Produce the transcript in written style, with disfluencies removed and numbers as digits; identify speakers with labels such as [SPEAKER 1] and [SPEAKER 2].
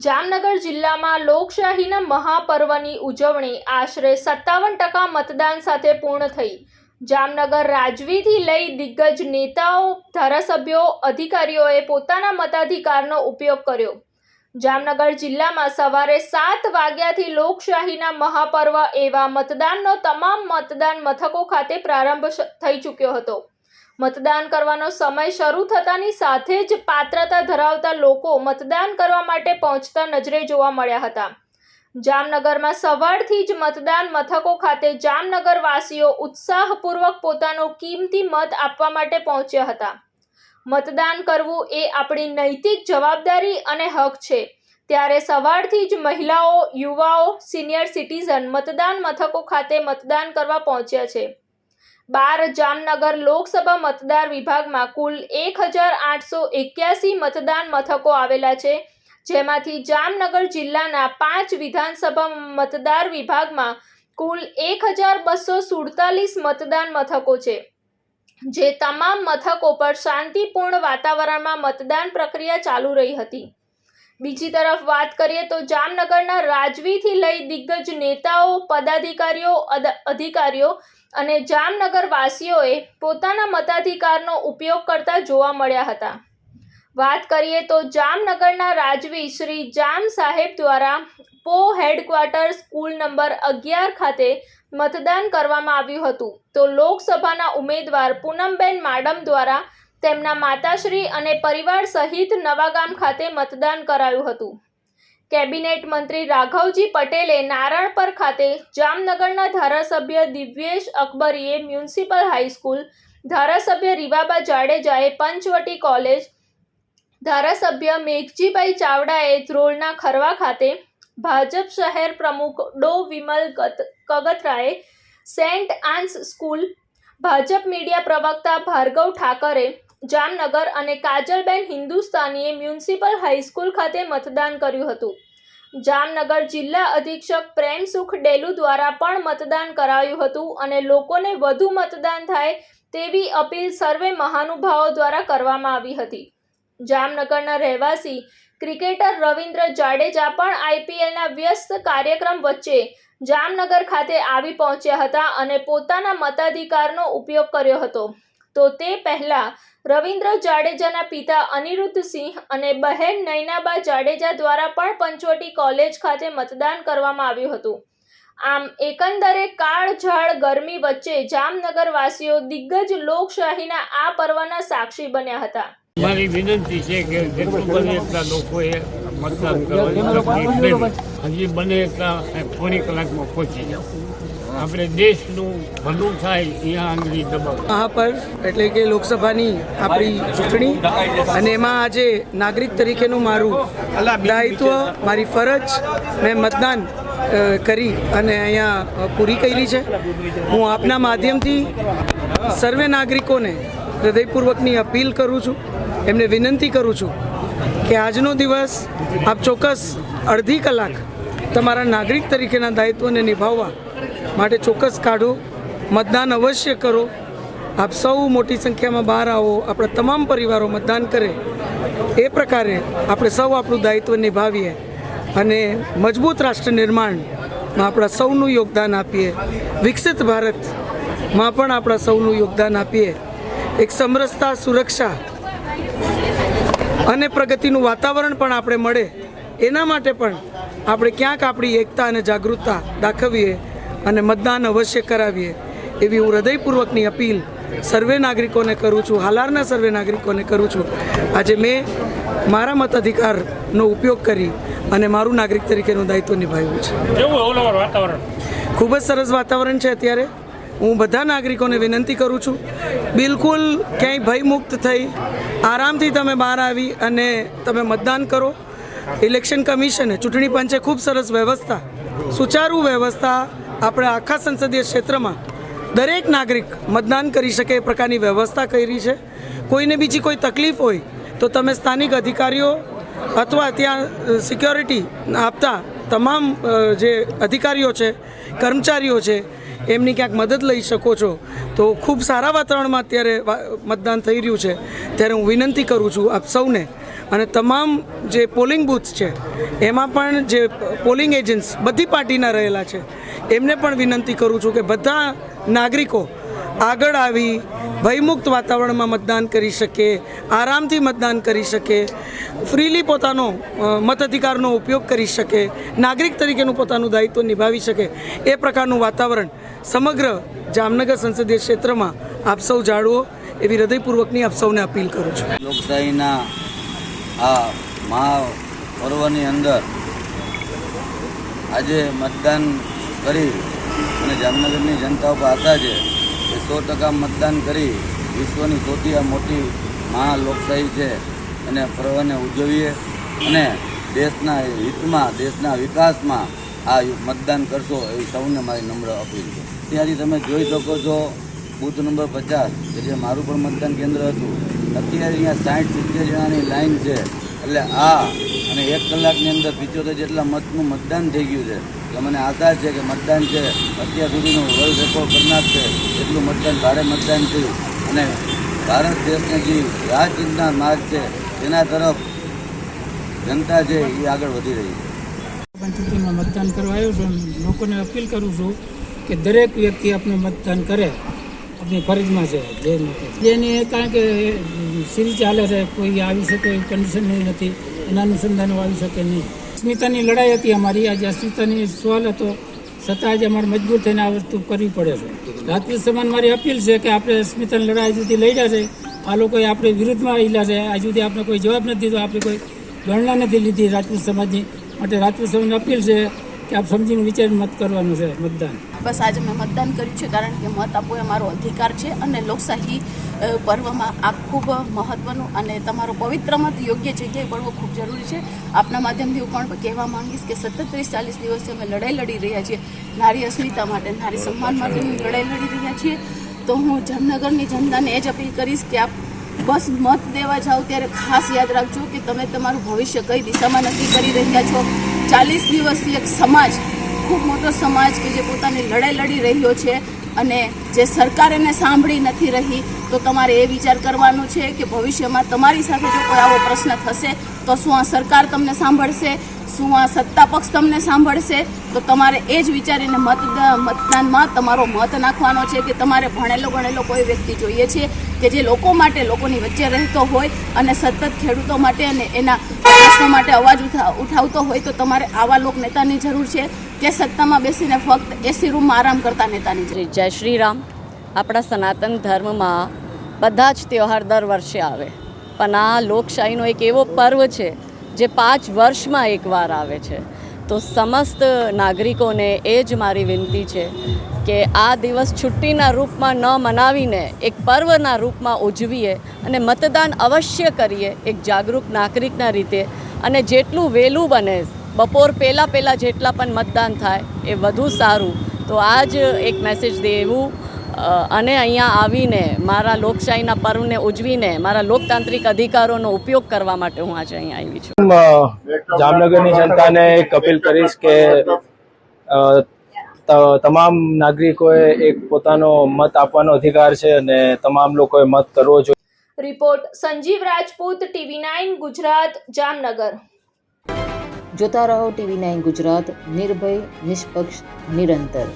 [SPEAKER 1] જામનગર જિલ્લામાં લોકશાહીના મહાપર્વની ઉજવણી આશરે 57% મતદાન સાથે પૂર્ણ થઈ। જામનગર રાજવીથી લઈ દિગ્ગજ નેતાઓ, ધારાસભ્યો, અધિકારીઓએ પોતાના મતાધિકારનો ઉપયોગ કર્યો। જામનગર જિલ્લામાં સવારે 7 વાગ્યાથી લોકશાહીના મહાપર્વ એવા મતદાનનો તમામ મતદાન મથકો ખાતે પ્રારંભ થઈ ચૂક્યો હતો। મતદાન કરવાનો સમય શરૂ થતાની સાથે જ પાત્રતા ધરાવતા લોકો મતદાન કરવા માટે પહોંચતા નજરે જોવા મળ્યા હતા। જામનગરમાં સવારથી જ મતદાન મથકો ખાતે જામનગરવાસીઓ ઉત્સાહપૂર્વક પોતાનો કિંમતી મત આપવા માટે પહોંચ્યા હતા। મતદાન કરવું એ આપણી નૈતિક જવાબદારી અને હક છે, ત્યારે સવારથી જ મહિલાઓ, યુવાઓ, સિનિયર સિટીઝન મતદાન મથકો ખાતે મતદાન કરવા પહોંચ્યા છે। 12 જામનગર લોકસભા મતદાર વિભાગમાં કુલ 1881 મતદાન મથકો આવેલા છે, જેમાંથી જામનગર જિલ્લાના 5 વિધાનસભા મતદાર વિભાગમાં કુલ 1247 મતદાન મથકો છે, જે તમામ મથકો પર શાંતિપૂર્ણ વાતાવરણમાં મતદાન પ્રક્રિયા ચાલુ રહી હતી। બીજી તરફ વાત કરીએ તો જામનગરના રાજવીથી લઈ દિગ્ગજ નેતાઓ, પદાધિકારીઓ, અધિકારીઓ અને જામનગરવાસીઓએ પોતાના મતાધિકારનો ઉપયોગ કરતા જોવા મળ્યા હતા। વાત કરીએ તો જામનગરના રાજવી શ્રી જામ સાહેબ દ્વારા પો હેડક્વાર્ટર સ્કૂલ નંબર 11 ખાતે મતદાન કરવામાં આવ્યું હતું, તો લોકસભાના ઉમેદવાર પૂનમબેન માડમ દ્વારા તેમના માતાશ્રી અને પરિવાર સહિત નવાગામ ખાતે મતદાન કરાયું હતું। કેબિનેટ મંત્રી રાઘવજી પટેલે નારણપર ખાતે, જામનગરના ધારાસભ્ય દિવ્યેશ અકબરીએ મ્યુનિસિપલ હાઈસ્કૂલ, ધારાસભ્ય રીવાબા જાડેજાએ પંચવટી કોલેજ, ધારાસભ્ય મેઘજીભાઈ ચાવડાએ ધ્રોળના ખરવા ખાતે, ભાજપ શહેર પ્રમુખ ડો વિમલ કગથરાએ saint Anne's school, Bhajpa media પ્રવક્તા ભાર્ગવ ઠાકરે જામનગર અને કાજલબેન હિન્દુસ્તાનીએ મ્યુનિસિપલ હાઈસ્કૂલ ખાતે મતદાન કર્યું હતું। જામનગર જિલ્લા અધિક્ષક પ્રેમસુખ ડેલુ દ્વારા પણ મતદાન કરાયું હતું અને લોકોને વધુ મતદાન થાય તેવી અપીલ સર્વે મહાનુભાવો દ્વારા કરવામાં આવી હતી। જામનગરના રહેવાસી ક્રિકેટર રવિન્દ્ર જાડેજા પણ આઈપીએલના વ્યસ્ત કાર્યક્રમ વચ્ચે જામનગર ખાતે આવી પહોંચ્યા હતા અને પોતાના મતાધિકારનો ઉપયોગ કર્યો હતો, તો તે પહેલા રવિન્દ્ર જાડેજાના પિતા અનિરુદ્ધસિંહ અને બહેન નૈનાબા જાડેજા દ્વારા પણ પંચવટી કોલેજ ખાતે મતદાન કરવામાં આવ્યું હતું। આમ એકંદરે કાળઝાળ ગરમી વચ્ચે જામનગરવાસીઓ દિગ્ગજ લોકશાહીના આ પર્વના સાક્ષી બન્યા હતા।
[SPEAKER 2] મારી વિનંતી છે કે જેટલું બને એટલા લોકોએ મતદાન કરવાની હજી બને એટલા થોડી કલાકમાં પહોંચી જાઓ, આપણે દેશનું ભલું થાય અહીંયા આંગળી દબાવ।
[SPEAKER 3] મહાપર્વ એટલે કે લોકસભાની આપણી ચૂંટણી અને એમાં આજે નાગરિક તરીકેનું મારું દાયિત્વ, મારી ફરજ મેં મતદાન કરી અને અહીંયા પૂરી કરી છે। હું આપના માધ્યમથી સર્વે નાગરિકોને હૃદયપૂર્વકની અપીલ કરું છું, એમને વિનંતી કરું છું કે આજનો દિવસ આપ ચોક્કસ અડધી કલાક તમારા નાગરિક તરીકેના દાયિત્વને નિભાવવા માટે ચોક્કસ કાઢો, મતદાન અવશ્ય કરો। આપ સૌ મોટી સંખ્યામાં બહાર આવો, આપણા તમામ પરિવારો મતદાન કરે, એ પ્રકારે આપણે સૌ આપણું દાયિત્વ નિભાવીએ અને મજબૂત રાષ્ટ્ર નિર્માણમાં આપણા સૌનું યોગદાન આપીએ, વિકસિત ભારતમાં પણ આપણા સૌનું યોગદાન આપીએ, એક સમરસતા, સુરક્ષા અને પ્રગતિનું વાતાવરણ પણ આપણે મળે, એના માટે પણ આપણે ક્યાંક આપણી એકતા અને જાગૃતતા દાખવીએ અને મતદાન અવશ્ય કરાવીએ, એવી હું હૃદયપૂર્વકની અપીલ સર્વે નાગરિકોને કરું છું, હાલારના સર્વે નાગરિકોને કરું છું। આજે મેં મારા મતાધિકારનો ઉપયોગ કરી અને મારું નાગરિક તરીકેનું દાયિત્વ નિભાવ્યું છે। ખૂબ જ સરસ વાતાવરણ છે અત્યારે। હું બધા નાગરિકોને વિનંતી કરું છું, બિલકુલ ક્યાંય ભયમુક્ત થઈ આરામથી તમે બહાર આવી અને તમે મતદાન કરો। ઇલેક્શન કમિશને, ચૂંટણી પંચે ખૂબ સરસ વ્યવસ્થા, સુચારુ વ્યવસ્થા આપણે આખા સંસદીય ક્ષેત્રમાં દરેક નાગરિક મતદાન કરી શકે એ પ્રકારની વ્યવસ્થા કરી છે। કોઈને બીજી કોઈ તકલીફ હોય તો તમે સ્થાનિક અધિકારીઓ અથવા ત્યાં સિક્યોરિટી આપતા તમામ જે અધિકારીઓ છે, કર્મચારીઓ છે, એમની ક્યાંક મદદ લઈ શકો છો। તો ખૂબ સારા વાતાવરણમાં અત્યારે મતદાન થઈ રહ્યું છે, ત્યારે હું વિનંતી કરું છું આપ સૌને અને તમામ જે પોલિંગ બૂથ્સ છે એમાં પણ જે પોલિંગ એજન્ટ્સ બધી પાર્ટીના રહેલા છે એમને પણ વિનંતી કરું છું કે બધા નાગરિકો આગળ આવી ભયમુક્ત વાતાવરણમાં મતદાન કરી શકે, આરામથી મતદાન કરી શકે, ફ્રીલી પોતાનો મતાધિકારનો ઉપયોગ કરી શકે, નાગરિક તરીકેનું પોતાનું દાયિત્વ નિભાવી શકે એ પ્રકારનું વાતાવરણ સમગ્ર જામનગર સંસદીય ક્ષેત્રમાં આપ સૌ જાળવો એવી હૃદયપૂર્વકની આપ સૌને અપીલ કરું છું.
[SPEAKER 4] લોકશાહીના આ મહાપર્વની અંદર આજે મતદાન કરી અને જામનગરની જનતા ઉપર આશા છે કે 100% મતદાન કરી વિશ્વની સૌથી આ મોટી મહાલોકશાહી છે અને પર્વને ઉજવીએ અને દેશના હિતમાં, દેશના વિકાસમાં આ મતદાન કરશો એવી સૌને મારી નમ્ર અપીલ છે. ત્યાંથી તમે જોઈ શકો છો બૂથ નંબર 50 કે જે મારું પણ મતદાન કેન્દ્ર હતું, અત્યારે અહીંયા 60-70 જણાની લાઈન છે. એટલે આ અને 1 કલાકની અંદર 75 જેટલા મતનું મતદાન થઈ ગયું છે. તો મને આશા છે કે મતદાન છે અત્યાર સુધીનું વર્લ્ડ રેકોર્ડ કરનાર છે એટલું મતદાન ભારે મતદાન થયું અને ભારત દેશને જે રાહ ચિંતના માર્ગ છે તેના તરફ જનતા છે એ આગળ વધી રહી છે.
[SPEAKER 5] પંચાયતીમાં મતદાન કરવા આવ્યો છું. લોકોને અપીલ કરું છું કે દરેક વ્યક્તિ આપણે મતદાન કરે, આપણી ફરજમાં છે જે નથી જેની, કારણ કે સિરીઝ ચાલે છે, કોઈ આવી શકે એવી કન્ડિશન નથી, એના અનુસંધાનો આવી શકે નહીં. અસ્મિતાની લડાઈ હતી અમારી, આજે અસ્મિતાની સવાલ હતો, છતાં આજે અમારે મજબૂર થઈને આ વસ્તુ કરવી પડે છે. રાજપૂત સમાન મારી અપીલ છે કે આપણે અસ્મિતાની લડાઈ હજુ સુધી લડ્યા છે, આ લોકોએ આપણે વિરુદ્ધમાં રહેલા છે, હજુ સુધી આપણે કોઈ જવાબ નથી દીધો, આપણે કોઈ ગણના નથી લીધી રાજપૂત સમાજની. માટે રાજપૂત સમાજની અપીલ છે કે આપ સમજીને વિચારીને મત કરવાનું છે મતદાન.
[SPEAKER 6] બસ આજે મેં મતદાન કર્યું છે કારણ કે મત આપવો એ મારો અધિકાર છે અને લોકશાહી પર્વમાં આ ખૂબ મહત્ત્વનું અને તમારો પવિત્ર મત યોગ્ય જગ્યાએ પડવો ખૂબ જરૂરી છે. આપના માધ્યમથી હું પણ કહેવા માંગીશ કે સતત 30-40 દિવસથી અમે લડાઈ લડી રહ્યા છીએ, નારી અસ્મિતા માટે, નારી સન્માન માટેની લડાઈ લડી રહ્યા છીએ. તો હું જામનગરની જનતાને એ જ અપીલ કરીશ કે આપ બસ મત દેવા જાઓ ત્યારે ખાસ યાદ રાખજો કે તમે તમારું ભવિષ્ય કઈ દિશામાં નક્કી કરી રહ્યા છો. 40 દિવસથી એક સમાજ, ખૂબ મોટો સમાજ કે જે પોતાની લડાઈ લડી રહ્યો છે અને જે સરકાર એને સાંભળી નથી રહી, તો તમારે એ વિચાર કરવાનો છે કે ભવિષ્યમાં તમારી સાથે જો કોઈ આવો પ્રશ્ન થશે તો શું આ સરકાર તમને સાંભળશે, શું આ સત્તા પક્ષ તમને સાંભળશે? તો તમારે એ જ વિચારીને મતદાનમાં તમારો મત નાખવાનો છે કે તમારે ભણેલો ગણેલો કોઈ વ્યક્તિ જોઈએ છે કે જે લોકો માટે, લોકોની વચ્ચે રહેતો હોય અને સતત ખેડૂતો માટે અને એના પ્રશ્નો માટે અવાજ ઉઠાવતો હોય. તો તમારે આવા લોક નેતાની જરૂર છે કે સત્તામાં બેસીને ફક્ત એસી રૂમમાં આરામ કરતા નેતાની જરૂર.
[SPEAKER 7] જય શ્રી રામ. આપણા સનાતન ધર્મમાં બધા જ તહેવાર દર વર્ષે આવે, પણ આ લોકશાહીનો એક એવો પર્વ છે જે 5 વર્ષમાં એકવાર આવે છે. તો સમસ્ત નાગરિકોને એ જ મારી વિનંતી છે કે આ દિવસ છુટ્ટીના રૂપમાં ન મનાવીને એક પર્વના રૂપમાં ઉજવીએ અને મતદાન અવશ્ય કરીએ એક જાગૃત નાગરિકના રીતે. અને જેટલું વહેલું બને બપોર પહેલાં જેટલા પણ મતદાન થાય એ વધુ સારું. તો આ જ એક મેસેજ દેવું અને અહીંયા આવીને મારા લોકશાહીના પર્વને ઉજવીને મારા લોકતાંત્રિક અધિકારોનો ઉપયોગ કરવા માટે હું આજે અહીંયા આવી છું.
[SPEAKER 8] જામનગરની જનતાને એક અપીલ કરીશ કે તમામ નાગરિકોએ એક પોતાનો મત આપવાનો અધિકાર છે અને તમામ લોકોએ મત કરવો જોઈએ.
[SPEAKER 1] Report Sanjeev Rajput, TV9 Gujarat, Jamnagar.
[SPEAKER 9] જોતા રહો TV9 ગુજરાત, નિર્ભય, નિષ્પક્ષ, નિરંતર.